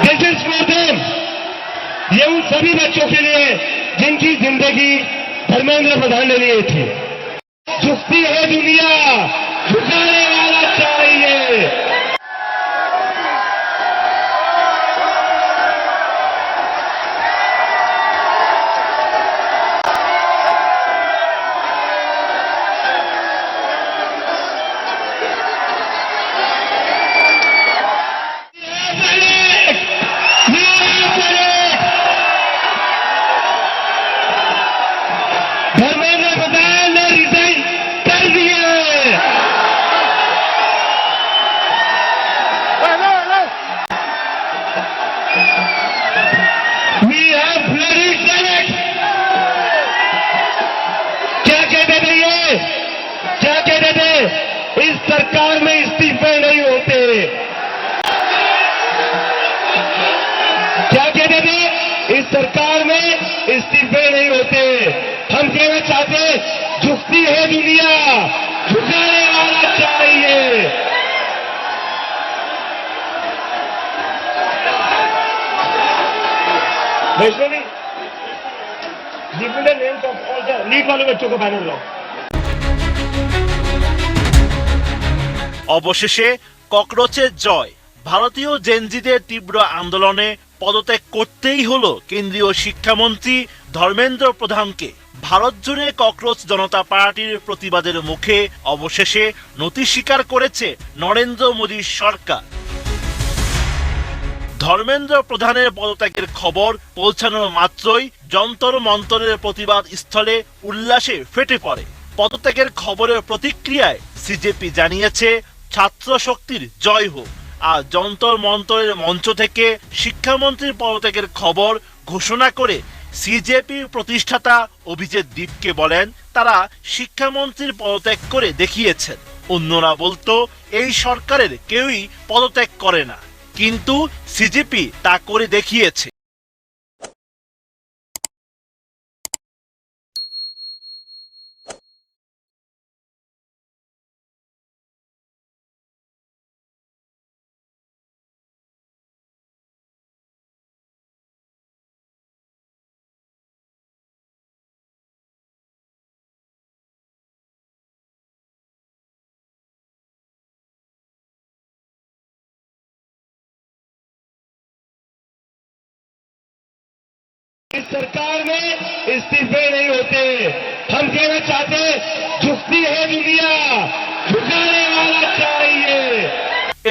This is for them, ये उन सभी बच्चों के लिए जिनकी जिंदगी धर्मेंद्र प्रधान ने ली थी। झुकती है दुनिया, झुकाने वाला चाहिए। धर्मेंद्र प्रधान ने रिजाइन कर दिए। We have bloody Senate। क्या कहते थे ये, क्या कहते थे, इस सरकार में इस्तीफे नहीं होते। क्या कहते थे, इस सरकार में इस्तीफे नहीं होते। हम कहना चाहते, झुकती है दुनिया, झुकाने वाला चाहिए। Vaishnavi, give me the names of all the lead वाले बच्चों को पैनल लाओ। অবশেষে ককরোচের জয়। ভারতীয় জেনজিদের তীব্র আন্দোলনে পদত্যাগ করতেই হলো কেন্দ্রীয় শিক্ষামন্ত্রী ধর্মেন্দ্র প্রধানকে। ভারত জুড়ে ককরোচ জনতা পার্টির প্রতিবাদের মুখে অবশেষে নতি স্বীকার করেছে নরেন্দ্র মোদীর সরকার। ধর্মেন্দ্র প্রধানের পদত্যাগের খবর পৌঁছানোর মাত্রই যন্তর মন্তরের প্রতিবাদ স্থলে উল্লাসে ফেটে পড়ে। পদত্যাগের খবরের প্রতিক্রিয়ায় সিজেপি জানিয়েছে ছাত্র শক্তির জয় হোক। আর যন্তর মন্তরের মঞ্চ থেকে শিক্ষামন্ত্রীর পদত্যাগের খবর ঘোষণা করে সিজেপির প্রতিষ্ঠাতা অভিজিৎ দীপকে বলেন তারা শিক্ষামন্ত্রীর পদত্যাগ করে দেখিয়েছেন। অন্যরা বলতো এই সরকারের কেউই পদত্যাগ করে না, কিন্তু সিজেপি তা করে দেখিয়েছে। इस सरकार में इस्तीफे नहीं होते। हम कहना चाहते, झुकती है दुनिया, झुकाने वाला चाहिए।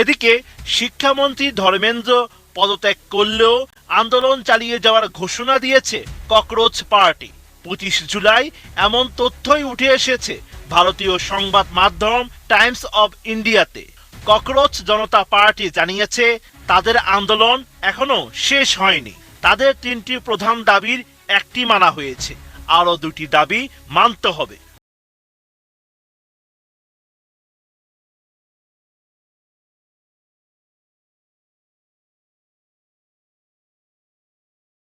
এদিকে শিক্ষামন্ত্রী ধর্মেন্দ্র পদত্যাগ করলেও আন্দোলন চালিয়ে যাওয়ার ঘোষণা দিয়েছে ককরোচ পার্টি। 25 জুলাই এমন তথ্যই উঠে এসেছে ভারতীয় সংবাদ মাধ্যম টাইমস অব ইন্ডিয়াতে। ককরোচ জনতা পার্টি জানিয়েছে তাদের আন্দোলন এখনো শেষ হয়নি। তাদের 3টি প্রধান দাবির একটি মানা হয়েছে, আরো 2টি দাবি মানতে হবে।